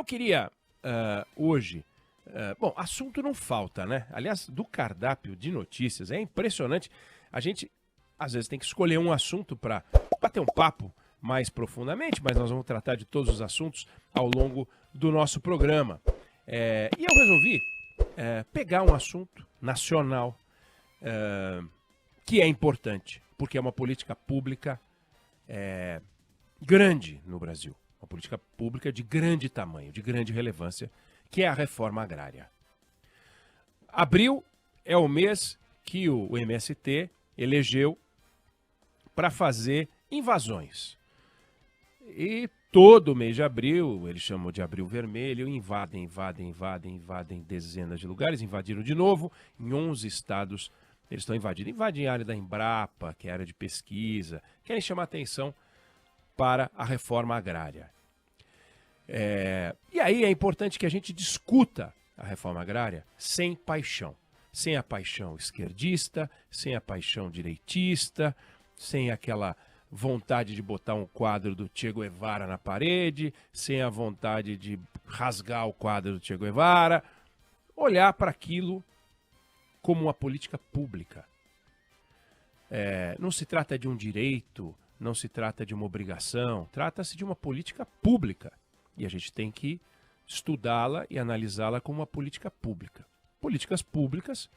Eu queria hoje... bom, assunto não falta, né? Aliás, do cardápio de notícias, é impressionante. A gente, às vezes, tem que escolher um assunto para bater um papo mais profundamente, mas nós vamos tratar de todos os assuntos ao longo do nosso programa. E eu resolvi pegar um assunto nacional que é importante, porque é uma política pública grande no Brasil. Uma política pública de grande tamanho, de grande relevância, que é a reforma agrária. Abril é o mês que o MST elegeu para fazer invasões. E todo mês de abril, eles chamam de abril vermelho, invadem dezenas de lugares, invadiram de novo em 11 estados. Eles estão invadindo. Invadem a área da Embrapa, que é a área de pesquisa, querem chamar atenção para a reforma agrária. E aí é importante que a gente discuta a reforma agrária sem paixão. Sem a paixão esquerdista, sem a paixão direitista, sem aquela vontade de botar um quadro do Che Guevara na parede, sem a vontade de rasgar o quadro do Che Guevara. Olhar para aquilo como uma política pública. Não se trata de um direito, não se trata de uma obrigação, trata-se de uma política pública. E a gente tem que estudá-la e analisá-la como uma política pública. Políticas públicas,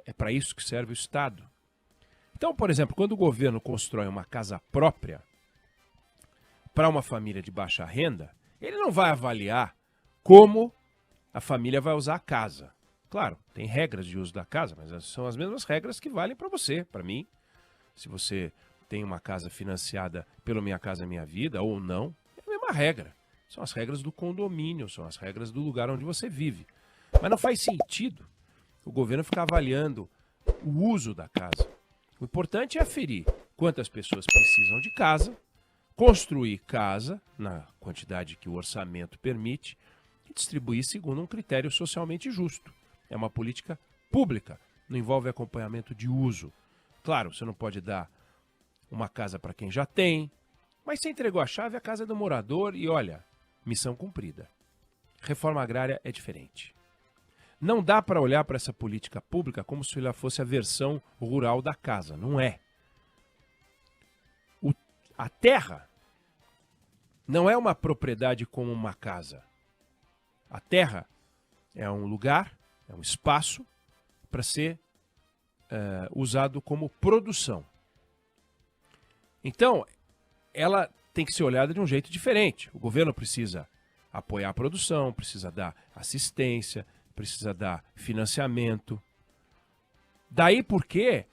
é para isso que serve o Estado. Então, por exemplo, quando o governo constrói uma casa própria para uma família de baixa renda, ele não vai avaliar como a família vai usar a casa. Claro, tem regras de uso da casa, mas são as mesmas regras que valem para você, para mim. Se você tem uma casa financiada pelo Minha Casa Minha Vida ou não, é a mesma regra. São as regras do condomínio, são as regras do lugar onde você vive. Mas não faz sentido o governo ficar avaliando o uso da casa. O importante é aferir quantas pessoas precisam de casa, construir casa na quantidade que o orçamento permite e distribuir segundo um critério socialmente justo. É uma política pública, não envolve acompanhamento de uso. Claro, você não pode dar uma casa para quem já tem, mas você entregou a chave, a casa é do morador e olha, missão cumprida. Reforma agrária é diferente. Não dá para olhar para essa política pública como se ela fosse a versão rural da casa. Não é. A terra não é uma propriedade como uma casa. A terra é um lugar, é um espaço para ser usado como produção. Então, ela tem que ser olhada de um jeito diferente. O governo precisa apoiar a produção, precisa dar assistência, precisa dar financiamento. Daí porque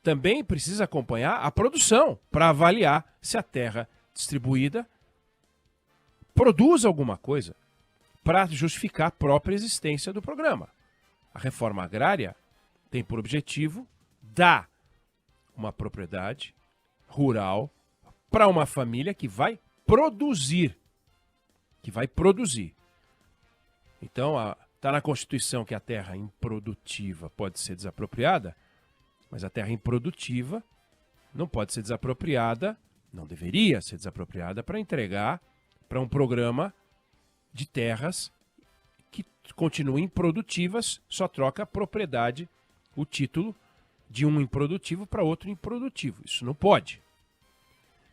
também precisa acompanhar a produção para avaliar se a terra distribuída produz alguma coisa para justificar a própria existência do programa. A reforma agrária tem por objetivo dar uma propriedade rural para uma família que vai produzir. Então, está na Constituição que a terra improdutiva pode ser desapropriada, mas a terra improdutiva não pode ser desapropriada, não deveria ser desapropriada para entregar para um programa de terras que continuem produtivas, só troca a propriedade, o título de um improdutivo para outro improdutivo. Isso não pode.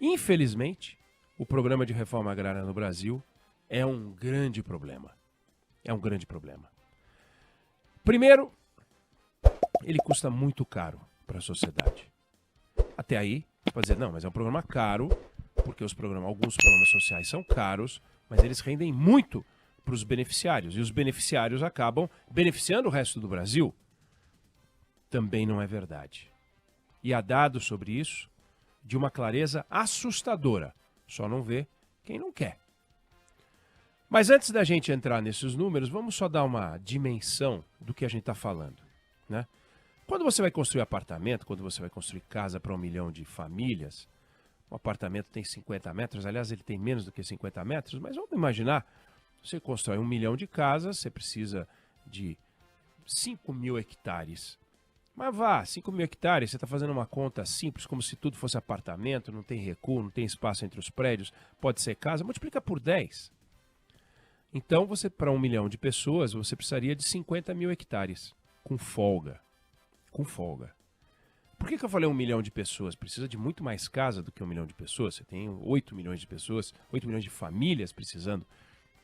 Infelizmente, o programa de reforma agrária no Brasil é um grande problema. É um grande problema. Primeiro, ele custa muito caro para a sociedade. Até aí, pode dizer, não, mas é um programa caro, porque alguns programas sociais são caros, mas eles rendem muito para os beneficiários. E os beneficiários acabam beneficiando o resto do Brasil. Também não é verdade. E há dados sobre isso de uma clareza assustadora. Só não vê quem não quer. Mas antes da gente entrar nesses números, vamos só dar uma dimensão do que a gente está falando, né? Quando você vai construir apartamento, quando você vai construir casa para 1 milhão de famílias, um apartamento tem 50 metros, aliás, ele tem menos do que 50 metros, mas vamos imaginar, você constrói 1 milhão de casas, você precisa de 5 mil hectares. Mas 5 mil hectares, você está fazendo uma conta simples, como se tudo fosse apartamento, não tem recuo, não tem espaço entre os prédios, pode ser casa, multiplica por 10. Então, você para 1 milhão de pessoas, você precisaria de 50 mil hectares, com folga. Com folga. Por que eu falei 1 milhão de pessoas? Precisa de muito mais casa do que 1 milhão de pessoas. Você tem 8 milhões de pessoas, 8 milhões de famílias precisando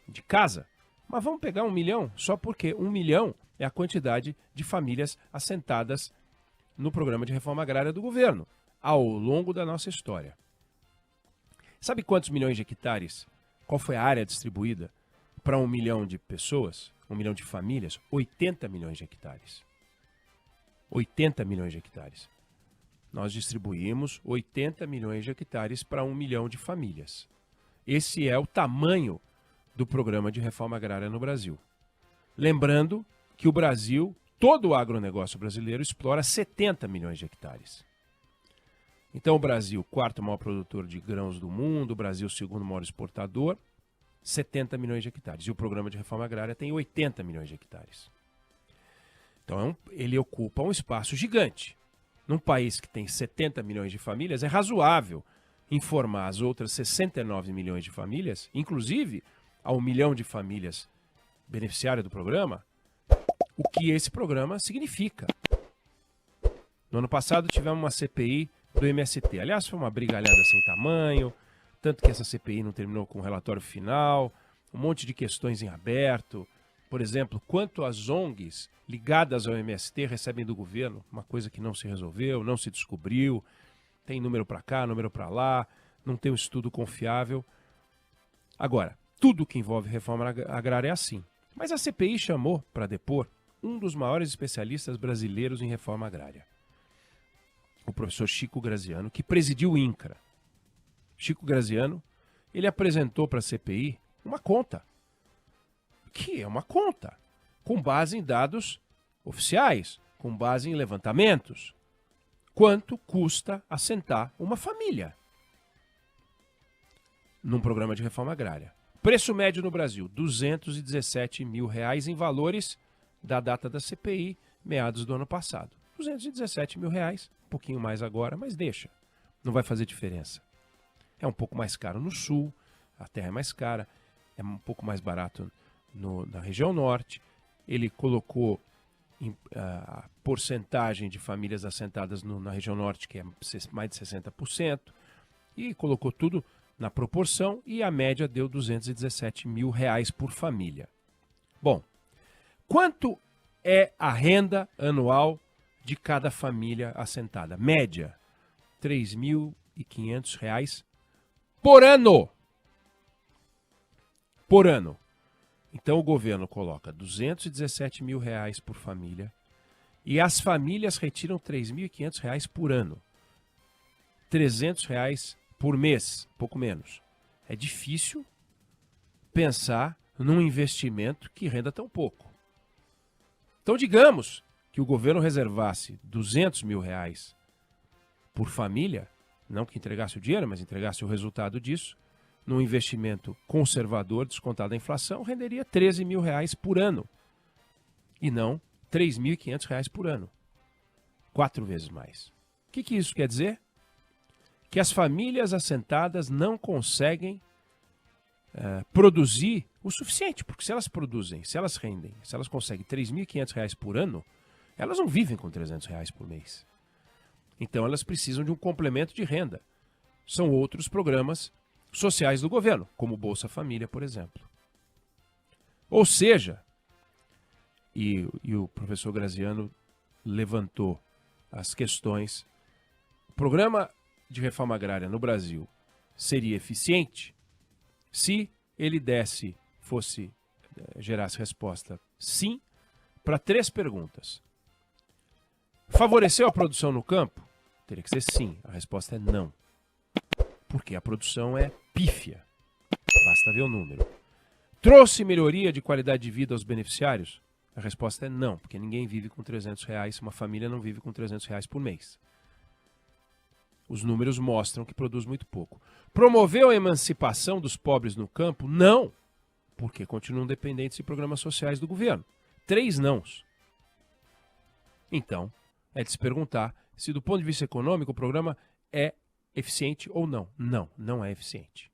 de casa. Mas vamos pegar 1 milhão só porque 1 milhão é a quantidade de famílias assentadas no programa de reforma agrária do governo, ao longo da nossa história. Sabe quantos milhões de hectares? Qual foi a área distribuída para 1 milhão de pessoas? 1 milhão de famílias? 80 milhões de hectares. 80 milhões de hectares. Nós distribuímos 80 milhões de hectares para 1 milhão de famílias. Esse é o tamanho do programa de reforma agrária no Brasil. Lembrando que o Brasil, todo o agronegócio brasileiro, explora 70 milhões de hectares. Então o Brasil, quarto maior produtor de grãos do mundo, o Brasil, segundo maior exportador, 70 milhões de hectares. E o programa de reforma agrária tem 80 milhões de hectares. Então ele ocupa um espaço gigante. Num país que tem 70 milhões de famílias, é razoável informar as outras 69 milhões de famílias, inclusive a 1 milhão de famílias beneficiárias do programa, o que esse programa significa. No ano passado tivemos uma CPI do MST. Aliás, foi uma brigalhada sem tamanho, tanto que essa CPI não terminou com o relatório final, um monte de questões em aberto. Por exemplo, quanto as ONGs ligadas ao MST recebem do governo, uma coisa que não se resolveu, não se descobriu, tem número para cá, número para lá, não tem um estudo confiável. Agora, tudo que envolve reforma agrária é assim. Mas a CPI chamou para depor um dos maiores especialistas brasileiros em reforma agrária, o professor Chico Graziano, que presidiu o INCRA. Chico Graziano, ele apresentou para a CPI uma conta, que é uma conta, com base em dados oficiais, com base em levantamentos. Quanto custa assentar uma família num programa de reforma agrária? Preço médio no Brasil, R$ 217 mil em valores da data da CPI, meados do ano passado. R$ 217 mil, um pouquinho mais agora, mas deixa, não vai fazer diferença. É um pouco mais caro no sul, a terra é mais cara, é um pouco mais barato na região norte. Ele colocou a porcentagem de famílias assentadas na região norte, que é mais de 60%, e colocou tudo na proporção, e a média deu R$ 217 mil por família. Bom, quanto é a renda anual de cada família assentada? Média, R$ 3.500 por ano. Por ano. Então o governo coloca R$ 217 mil por família e as famílias retiram R$ 3.500 por ano. R$ 300 por mês, pouco menos. É difícil pensar num investimento que renda tão pouco. Então digamos que o governo reservasse R$ 200 mil por família, não que entregasse o dinheiro, mas entregasse o resultado disso, num investimento conservador, descontado a inflação, renderia R$ 13 mil por ano. E não R$ 3.500 por ano. 4 vezes mais. O que isso quer dizer? Que as famílias assentadas não conseguem produzir o suficiente. Porque se elas produzem, se elas rendem, se elas conseguem R$ 3.500 por ano, elas não vivem com R$ 300 por mês. Então elas precisam de um complemento de renda. São outros programas sociais do governo, como o Bolsa Família, por exemplo. Ou seja, e o professor Graziano levantou as questões, o programa de reforma agrária no Brasil seria eficiente se ele gerasse resposta sim para 3 perguntas. Favoreceu a produção no campo? Teria que ser sim. A resposta é não. Porque a produção é pífia. Basta ver o número. Trouxe melhoria de qualidade de vida aos beneficiários? A resposta é não, porque ninguém vive com R$ 300, uma família não vive com R$ 300 por mês. Os números mostram que produz muito pouco. Promoveu a emancipação dos pobres no campo? Não, porque continuam dependentes de programas sociais do governo. 3 nãos. Então, é de se perguntar se do ponto de vista econômico o programa é eficiente ou não. Não, não é eficiente.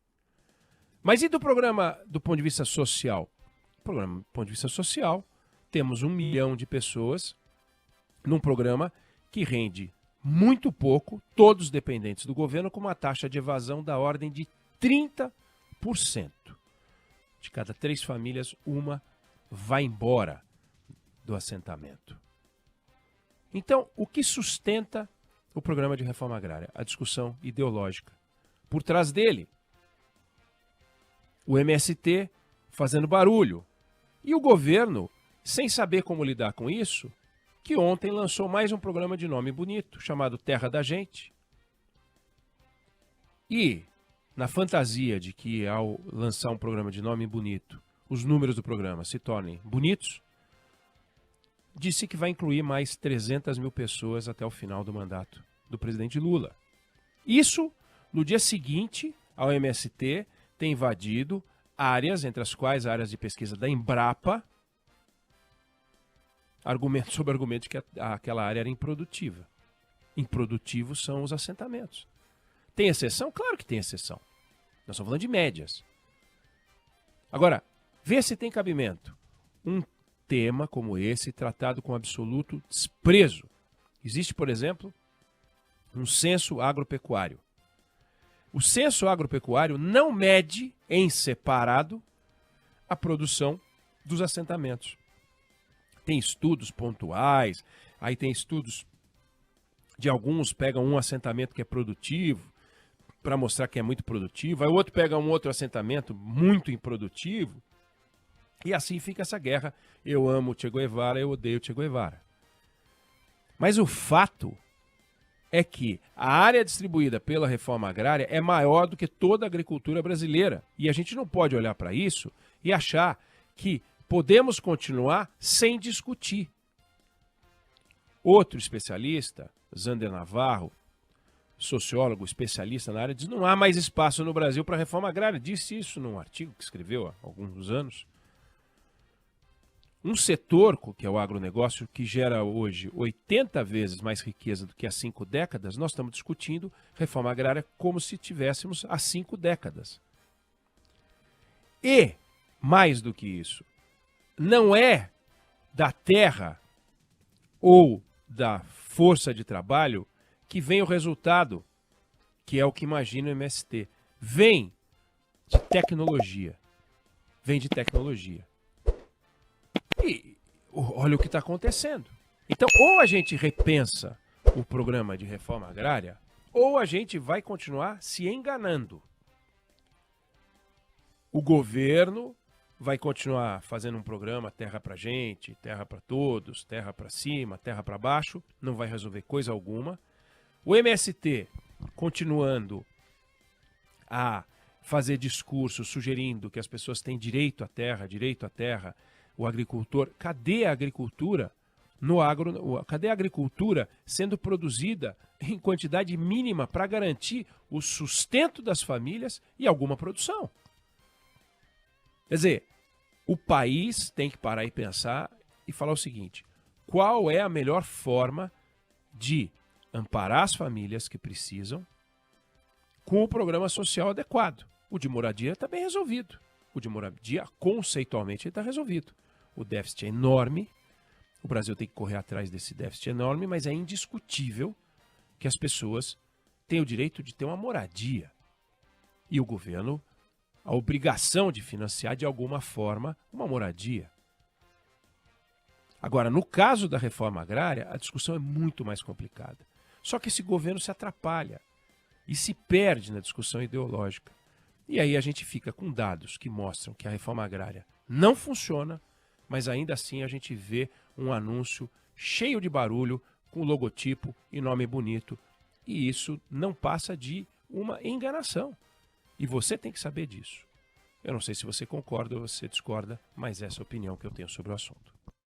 Mas e do programa do ponto de vista social? programa do ponto de vista social, temos 1 milhão de pessoas num programa que rende muito pouco, todos dependentes do governo, com uma taxa de evasão da ordem de 30%. De cada 3 famílias, uma vai embora do assentamento. Então, o que sustenta o programa de reforma agrária? A discussão ideológica. Por trás dele, o MST fazendo barulho. E o governo, sem saber como lidar com isso, que ontem lançou mais um programa de nome bonito, chamado Terra da Gente. E, na fantasia de que ao lançar um programa de nome bonito, os números do programa se tornem bonitos, disse que vai incluir mais 300 mil pessoas até o final do mandato do presidente Lula. Isso, no dia seguinte, ao MST ter invadido áreas, entre as quais áreas de pesquisa da Embrapa, sob argumento de que aquela área era improdutiva. Improdutivos são os assentamentos. Tem exceção? Claro que tem exceção. Nós estamos falando de médias. Agora, vê se tem cabimento. Um tema como esse tratado com absoluto desprezo. Existe, por exemplo, um censo agropecuário. O censo agropecuário não mede em separado a produção dos assentamentos. Tem estudos pontuais, aí tem estudos de alguns pegam um assentamento que é produtivo para mostrar que é muito produtivo, aí o outro pega um outro assentamento muito improdutivo, e assim fica essa guerra. Eu amo o Che Guevara, eu odeio o Che Guevara. Mas o fato é que a área distribuída pela reforma agrária é maior do que toda a agricultura brasileira. E a gente não pode olhar para isso e achar que podemos continuar sem discutir. Outro especialista, Zander Navarro, sociólogo especialista na área, diz que não há mais espaço no Brasil para a reforma agrária. Disse isso num artigo que escreveu há alguns anos. Um setor, que é o agronegócio, que gera hoje 80 vezes mais riqueza do que há 5 décadas, nós estamos discutindo reforma agrária como se tivéssemos há 5 décadas. E, mais do que isso, não é da terra ou da força de trabalho que vem o resultado, que é o que imagina o MST. Vem de tecnologia. Vem de tecnologia. E olha o que está acontecendo. Então, ou a gente repensa o programa de reforma agrária, ou a gente vai continuar se enganando. O governo vai continuar fazendo um programa terra pra gente, terra para todos, terra para cima, terra para baixo, não vai resolver coisa alguma. O MST continuando a fazer discursos sugerindo que as pessoas têm direito à terra, o agricultor. Cadê a agricultura no agro? Cadê a agricultura sendo produzida em quantidade mínima para garantir o sustento das famílias e alguma produção? Quer dizer, o país tem que parar e pensar e falar o seguinte: qual é a melhor forma de amparar as famílias que precisam com o programa social adequado? O de moradia está bem resolvido. O de moradia, conceitualmente, está resolvido. O déficit é enorme, o Brasil tem que correr atrás desse déficit enorme, mas é indiscutível que as pessoas têm o direito de ter uma moradia. E o governo, a obrigação de financiar de alguma forma uma moradia. Agora, no caso da reforma agrária, a discussão é muito mais complicada. Só que esse governo se atrapalha e se perde na discussão ideológica. E aí a gente fica com dados que mostram que a reforma agrária não funciona, mas ainda assim a gente vê um anúncio cheio de barulho, com logotipo e nome bonito. E isso não passa de uma enganação. E você tem que saber disso. Eu não sei se você concorda ou você discorda, mas essa é a opinião que eu tenho sobre o assunto.